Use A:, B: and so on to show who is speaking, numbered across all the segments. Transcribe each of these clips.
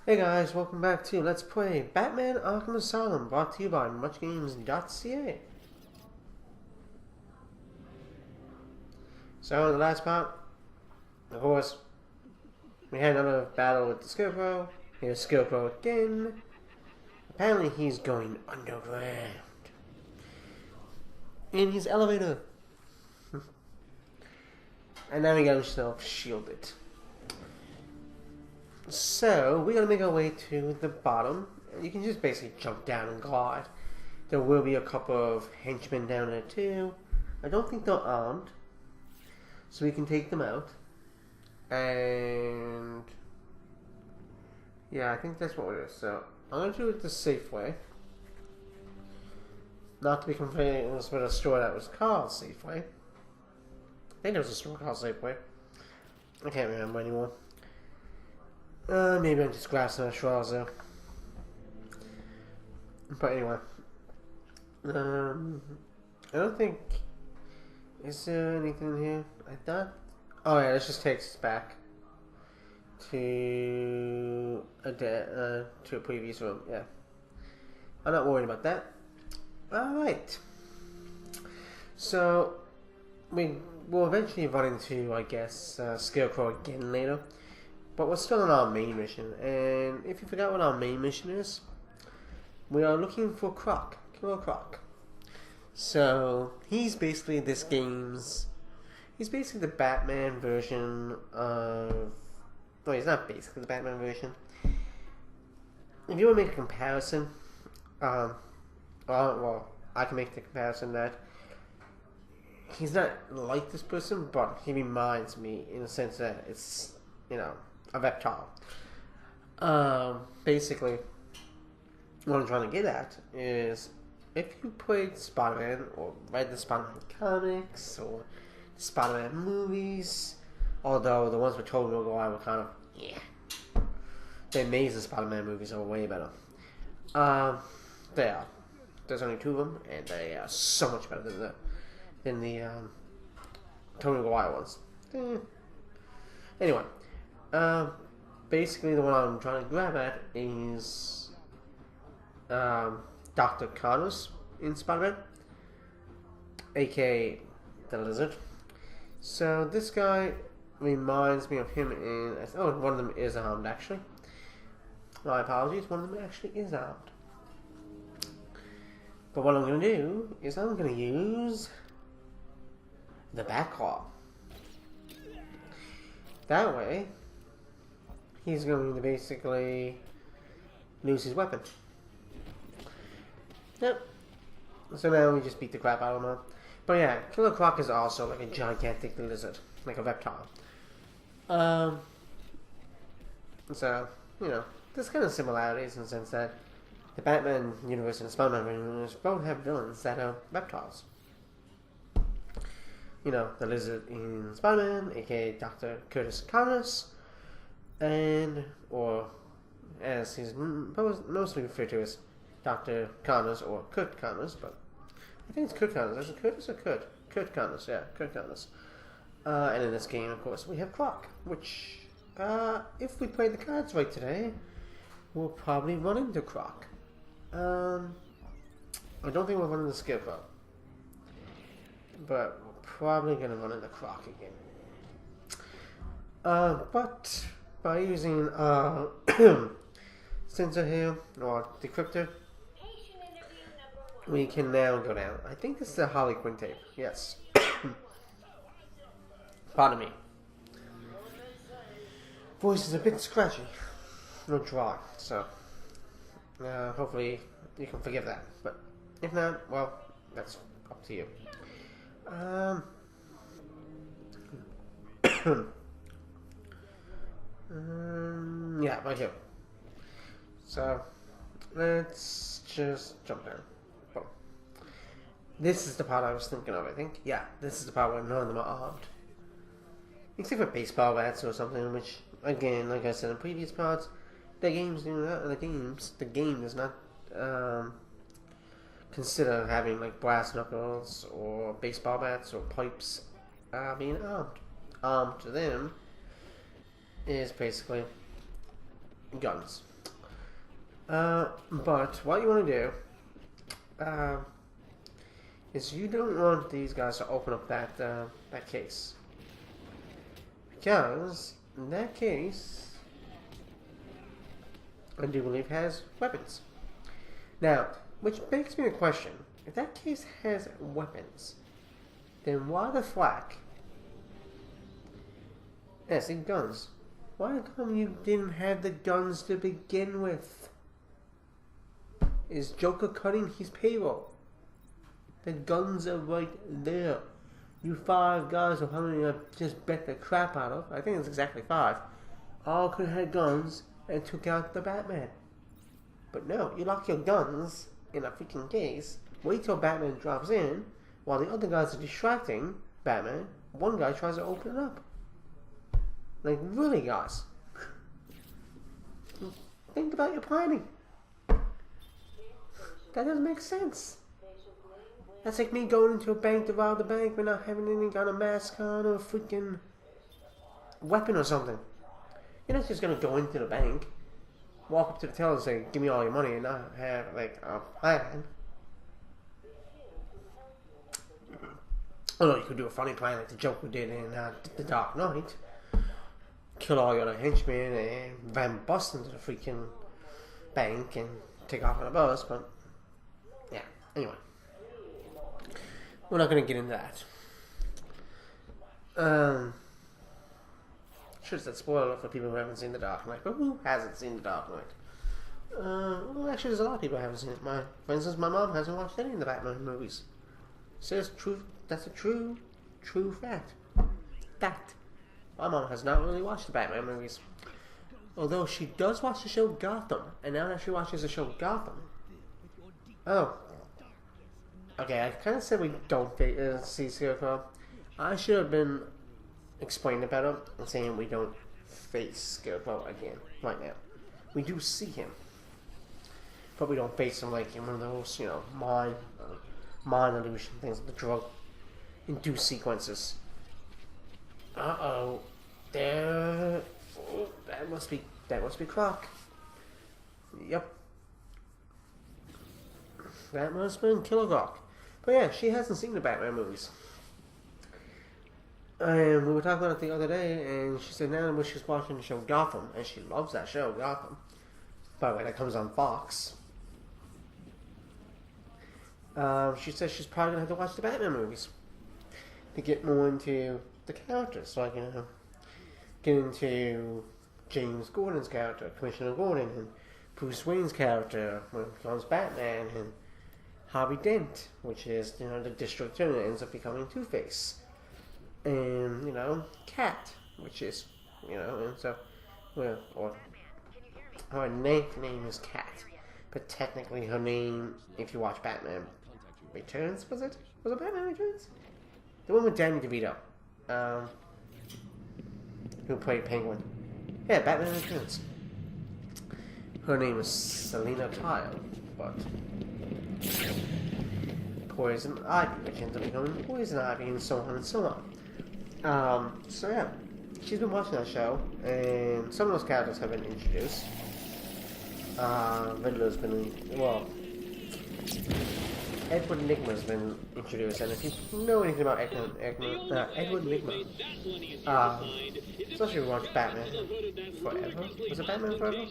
A: Hey guys, welcome back to Let's Play Batman Arkham Asylum, brought to you by MuchGames.ca. So in the last part, of course, we had another battle with the Scarecrow. Here's Scarecrow again. Apparently he's going underground. In his elevator. And now he got himself shielded. So, we're going to make our way to the bottom. You can just basically jump down and glide. There will be a couple of henchmen down there too. I don't think they're armed. So we can take them out. And yeah, I think that's what it is. So, I'm going to do it the safe way. Not to be confused with a store that was called Safeway. I think there was a store called Safeway. I can't remember anymore. Maybe I just grabbed some straws though. But anyway. I don't think... Is there anything in here? I thought... Oh yeah, this just takes us back to a previous room, yeah. I'm not worried about that. Alright. So, we will eventually run into, I guess, Scarecrow again later. But we're still on our main mission, and if you forgot what our main mission is, we are looking for Croc, Killer Croc. So, he's basically this game's... He's basically the Batman version of... No, he's not basically the Batman version. If you want to make a comparison, well, I can make the comparison that he's not like this person, but he reminds me in the sense that it's, you know, a reptile. Basically, what I'm trying to get at is if you played Spider-Man or read the Spider-Man comics or the Spider-Man movies, although the ones with Tobey Maguire were kind of, yeah. The Amazing Spider-Man movies are way better. They are. There's only two of them, and they are so much better than the Tobey Maguire ones. Anyway. Basically the one I'm trying to grab at is Dr. Connors in Spider-Man, aka the Lizard. So this guy reminds me of him in... Oh, one of them is armed actually. My apologies, one of them actually is armed. But what I'm going to do is I'm going to use the Batclaw. That way, he's going to basically lose his weapon. Yep. So now we just beat the crap out of him. But yeah, Killer Croc is also like a gigantic lizard, like a reptile. So, you know, there's kind of similarities in the sense that the Batman universe and the Spider-Man universe both have villains that are reptiles. You know, the lizard in Spider-Man, aka Dr. Curtis Connors, and, or as he's mostly referred to as Dr. Connors or Kurt Connors, but I think it's Kurt Connors. Is it Curtis or Kurt? Kurt Connors, yeah, Kurt Connors. And in this game, of course, we have Croc, which, if we play the cards right today, we'll probably run into Croc. I don't think we'll run into Scarecrow, but probably gonna run into Croc again. But by using sensor here or decryptor, we can now go down. I think this is a Harley Quinn tape. Yes. Pardon me. Voice is a bit scratchy, or dry, so hopefully you can forgive that. But if not, well, that's up to you. Yeah, right here. So, let's just jump down. Boom. This is the part I was thinking of, I think. Yeah, this is the part where none of them are armed. Except for baseball bats or something, which, again, like I said in previous parts, the game does not consider having like brass knuckles or baseball bats or pipes being armed. Armed to them is basically guns. But what you want to do, is you don't want these guys to open up that case. Because that case, I do believe, has weapons. Now, which begs me a question. If that case has weapons, then why the flack? Yes, and guns. Why come you didn't have the guns to begin with? Is Joker cutting his payroll? The guns are right there. You 5 guys who probably just bet the crap out of, I think it's exactly 5, all could have had guns and took out the Batman. But no, you lock your guns in a freaking case, wait till Batman drops in, while the other guys are distracting Batman, one guy tries to open it up. Like, really, guys? Think about your planning. That doesn't make sense. That's like me going into a bank to rob the bank without having any kind of mask on or a freaking weapon or something. You're not just gonna go into the bank, walk up to the teller and say, "Give me all your money," and not have like a plan. Although you could do a funny plan like the Joker did in The Dark Knight. Kill all your other henchmen and van bust into the freaking bank and take off on a bus, but yeah, anyway. We're not going to get into that. Should have said spoiler for people who haven't seen The Dark Knight, but who hasn't seen The Dark Knight? Well, actually, there's a lot of people who haven't seen it. For instance, my mom hasn't watched any of the Batman movies. Says true. That's a true fact. Fact. My mom has not really watched the Batman movies. Although she does watch the show Gotham, and now that she watches the show Gotham. Oh. Okay, I kind of said we don't see Scarecrow. I should have been explaining about him and saying we don't face Scarecrow again, right now. We do see him. But we don't face him like in one of those, mind illusion things, the drug-induced sequences. Uh-oh. There... Oh, that must be Croc. Yep. That must have been Killer Croc. But yeah, she hasn't seen the Batman movies. And we were talking about it the other day, and she said now when she's watching the show Gotham, and she loves that show, Gotham. By the way, that comes on Fox. She says she's probably going to have to watch the Batman movies to get more into the characters. Like, get into James Gordon's character, Commissioner Gordon, and Bruce Wayne's character when he becomes Batman, and Harvey Dent, which is, the district attorney that ends up becoming Two-Face. And, Cat, which is, and so, or her name is Cat. But technically her name, if you watch Batman Returns, was it? Was it Batman Returns? The one with Danny DeVito. Who played Penguin. Yeah, Batman Returns. Her name is Selena Kyle, but Poison Ivy, which ends up becoming Poison Ivy, and so on and so on. So yeah, she's been watching that show, and some of those characters have been introduced. Riddler's been, Edward Nygma's been introduced, and if you know anything about Edward Nygma, especially if you watch Batman Forever. Was it Batman Forever?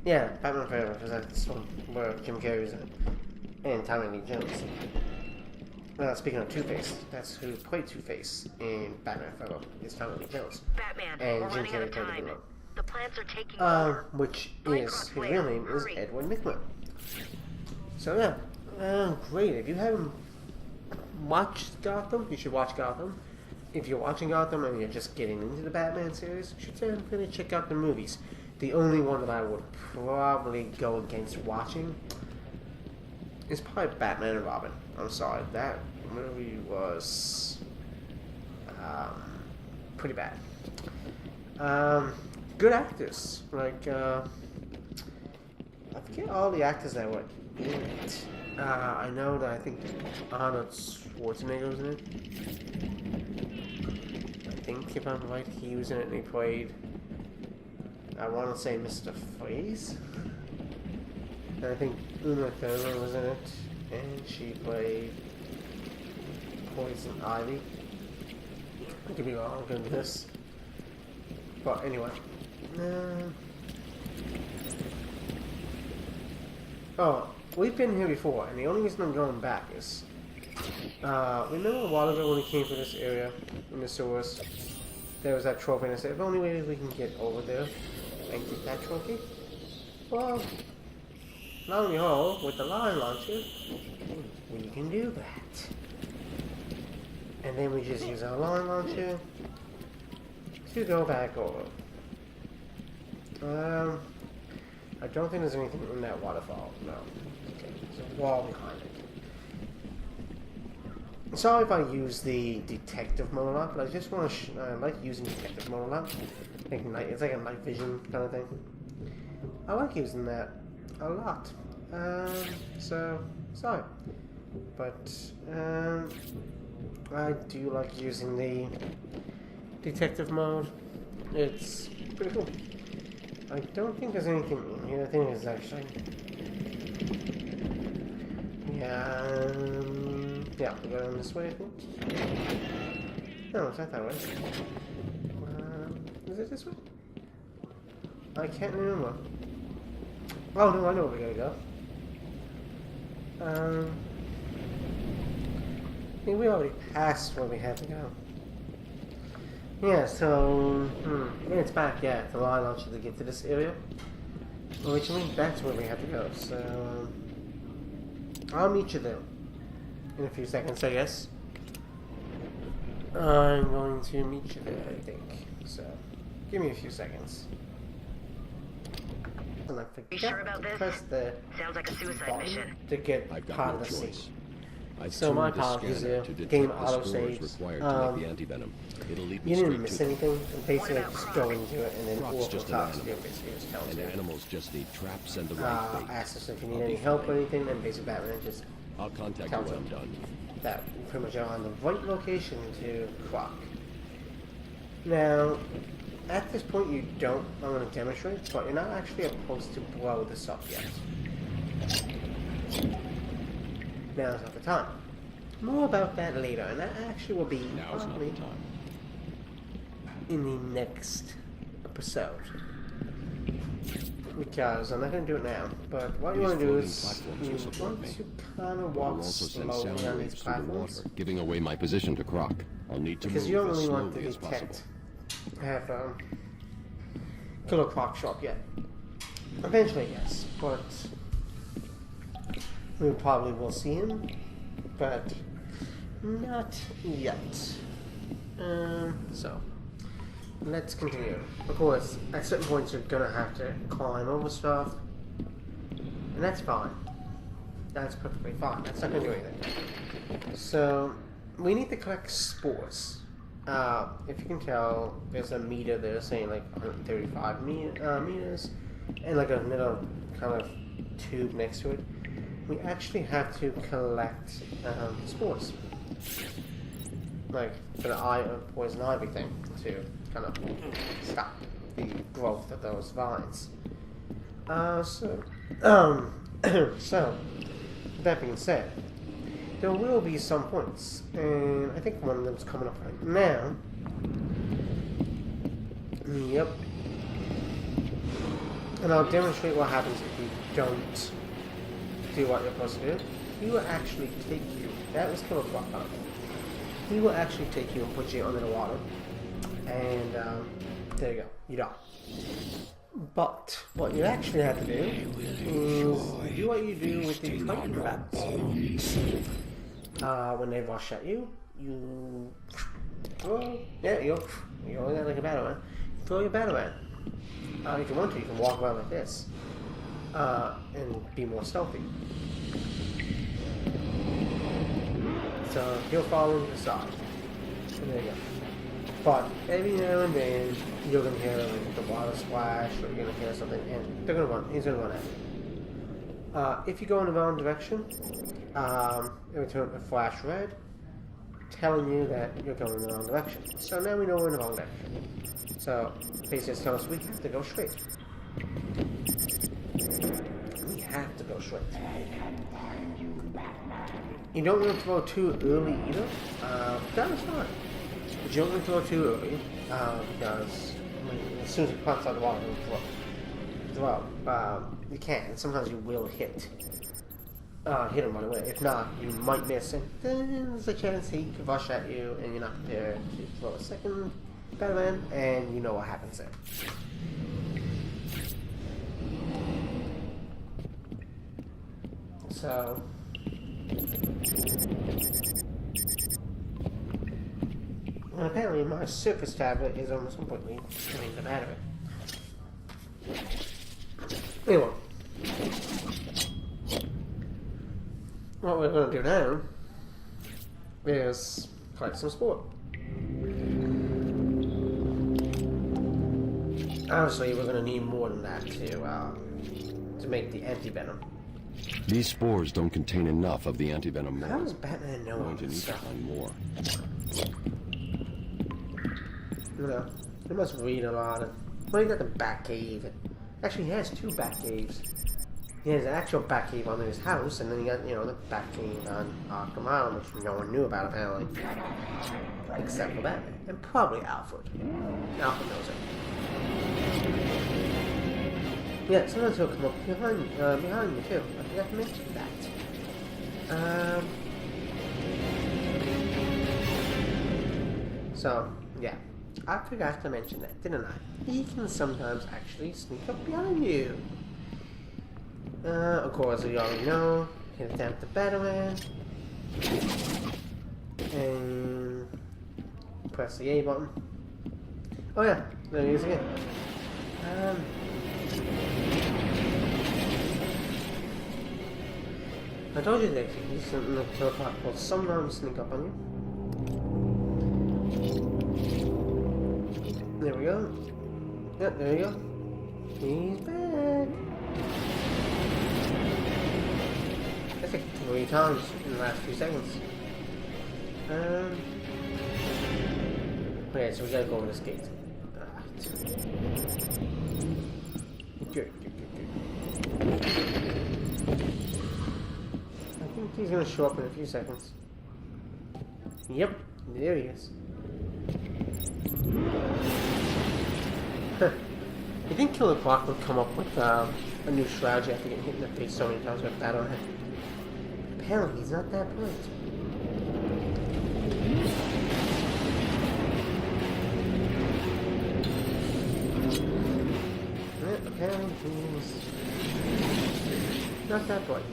A: Yeah, Batman Forever, because that's one where Jim Carrey's in, and Tommy Lee Jones. Speaking of Two-Face, that's who played Two-Face in Batman Forever, is Tommy Lee Jones.
B: Batman,
A: and Jim Carrey played the villain.
B: The plants are taking over.
A: Which is, his real name is Edward Nygma. So yeah, great. If you haven't watched Gotham, you should watch Gotham. If you're watching Gotham and you're just getting into the Batman series, you should definitely check out the movies. The only one that I would probably go against watching is probably Batman and Robin. I'm sorry, that movie was pretty bad. Good actors, like I forget all the actors that were in it. I know that I think Arnold Schwarzenegger was in it. I think, if I'm right, he was in it and he played I want to say Mr. Freeze. And I think Uma Thurman was in it, and she played Poison Ivy. I could be wrong in this, but anyway. Oh, we've been here before, and the only reason I'm going back is remember a while ago when we came to this area in the sewers? There was that trophy, and I said, if only way we can get over there and get that trophy. Well, lo and behold, with the line launcher, we can do that. And then we just use our line launcher to go back over. I don't think there's anything in that waterfall. No. Okay, there's a wall behind it. Sorry if I use the detective mode a lot, but I just want to. I like using detective mode a lot. It's like a night vision kind of thing. I like using that a lot. So sorry, but I do like using the detective mode. It's pretty cool. I don't think there's anything in here. I think there's actually. Yeah, we're going this way, I think. No, it's not that way. Is it this way? I can't remember. Oh, no, I know where we're gonna go. I think we already passed where we had to go. Yeah, so... it's back, yeah, the line launcher to get to this area. Originally, that's where we had to go, so... I'll meet you there in a few seconds, I guess. I'm going to meet you there, I think. So, give me a few seconds. And I forget
B: You sure about
A: to
B: this?
A: press the
B: Sounds like a suicide
A: button
B: mission.
A: to get
C: I've got
A: part
C: no
A: of the
C: choice.
A: scene.
C: I've
A: So my
C: tuned the
A: apologies
C: scanner
A: there.
C: to detect
A: Game
C: the
A: auto
C: spores
A: saves.
C: required to make the anti-venom. It'll lead me
A: You didn't
C: straight
A: miss
C: to them.
A: anything. And basically,
B: What about
A: just
B: Croc?
A: go into it, and then
C: Croc's
A: Oracle
C: just an
A: talks to you.
C: animal.
A: Basically, just tells
C: And
A: you.
C: animals just need traps and the right bait.
A: Asks us if you need
C: I'll
A: any
C: be
A: help or
C: fine.
A: anything, and basically Batman just
C: I'll contact you
A: tells
C: when I'm
A: him
C: done.
A: that pretty much you're on the right location to Croc. Now, at this point, you don't. I'm going to demonstrate, but you're not actually supposed to blow this up yet. Now's not the time. More about that later, and that actually will be
C: Now's not the
A: probably
C: time.
A: in the next episode. Because I'm not going to do it now, but what you
C: These
A: want to do
C: floating
A: is
C: platforms will
A: you
C: support
A: want
C: me.
A: to kind of
C: I'll
A: walk
C: also send
A: slowly
C: sound
A: on
C: waves
A: these
C: through the
A: platforms.
C: water, giving away my position to Croc. I'll need to
A: Because
C: move
A: you don't
C: as
A: really want to
C: slowly as possible.
A: detect, have Killer Croc show up yet. Eventually, yes, but we probably will see him, but not yet. So, let's continue. Of course, at certain points you're gonna have to climb over stuff, and that's fine. That's perfectly fine. That's not gonna do anything. So, we need to collect spores. If you can tell, there's a meter there saying like 135 meters, and like a little kind of tube next to it. We actually have to collect spores, like for the poison ivy thing, to kind of stop the growth of those vines. So, that being said, there will be some points, and I think one of them's coming up right now. Yep. And I'll demonstrate what happens if you don't do what you're supposed to do. He will actually take you. That was Killer Croc. He will actually take you and put you under the water. And there you go. You die. But what you actually have to do is do what you do with the Titan bats. When they rush at you, you throw. Yeah, you only got like a batarang. Throw your batarang. If you want to, you can walk around like this and be more stealthy. So he'll fall into the side. And there you go. But every now and then you're gonna hear like the water splash, or you're gonna hear something, and they're gonna run. He's gonna run at you. If you go in the wrong direction, it will turn a flash red, telling you that you're going in the wrong direction. So now we know we're in the wrong direction. So, basically it's telling us we have to go straight. We have to go straight. You don't want to throw too early either. That was fine. But you don't want to throw too early, because as soon as it pops out of the water, it'll throw. You can. Sometimes you will hit him right away. If not, you might miss it. Then there's a chance he could rush at you, and you're not prepared to throw a second Batman, and you know what happens there. So, and apparently my surface tablet is almost completely drained the battery. Anyway, what we're going to do now is collect some Spore. Obviously, we're going to need more than that to make the anti-venom.
C: These spores don't contain enough of the anti-venom.
A: How does Batman know
C: We're going to need to
A: stuff?
C: find more.
A: You know, he must read a lot. Well, he got the Batcave. Actually, he has 2 Batcaves. He has an actual Batcave under his house, and then he got, you know, the Batcave on Arkham Asylum, which no one knew about apparently, except for Batman and probably Alfred. Alfred knows it. Yeah, sometimes he'll come up behind you too. I forgot to mention that. So, yeah. I forgot to mention that, didn't I? He can sometimes actually sneak up behind you. Of course, you already know. You can attempt the Batman. And press the A button. Oh yeah, there he is again. I told you that he's something that will sometimes sneak up on you. There we go. Yep, there we go. He's back. That's like 3 times in the last few seconds. Okay, so we gotta go over this gate. Good. I think he's gonna show up in a few seconds. Yep, there he is. You think Killer Croc would come up with a new strategy after getting hit in the face so many times with that on him? Apparently, he's not that bright. Apparently, he's not that bright.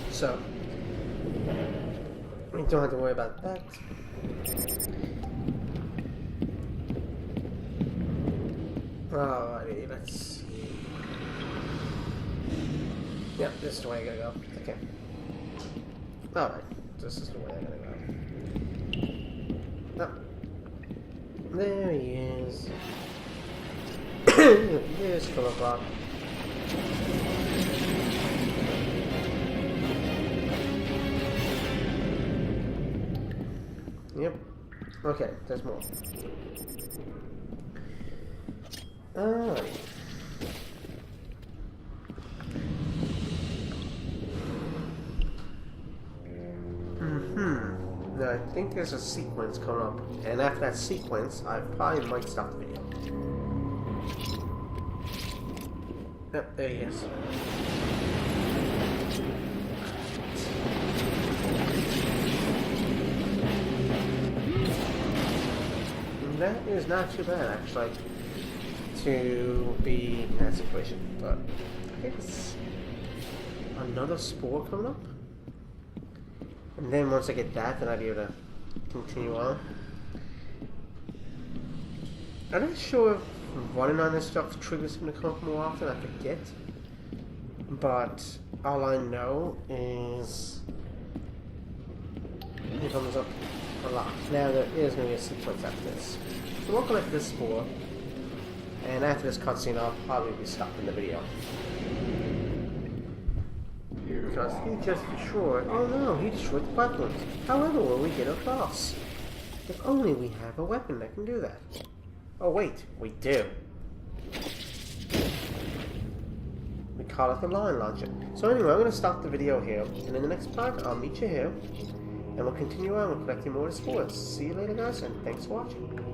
A: So, we don't have to worry about that. Alrighty, let's see. Yep, this is the way I gotta go. Okay. Alright, this is the way I gotta go. Oh. There he is. There's Killer Croc. Yep. Okay, there's more. Alright. Now I think there's a sequence coming up, and after that sequence, I probably might stop the video. Yep, there he is. And that is not too bad, actually, to be in that situation, but I guess another Spore coming up? And then once I get that, then I'll be able to continue on. I'm not sure if running on this stuff triggers him to come up more often, I forget. But all I know is he comes up a lot. Now there is going to be a sequence after this. So we'll collect this Spore, and after this cutscene I'll probably be stopping the video. Because he just destroyed... Oh no, he destroyed the platforms. However, will we get across? If only we have a weapon that can do that. Oh wait, we do. We call it the line launcher. So anyway, I'm going to stop the video here, and in the next part, I'll meet you here, and we'll continue on with collecting more spores. See you later, guys, and thanks for watching.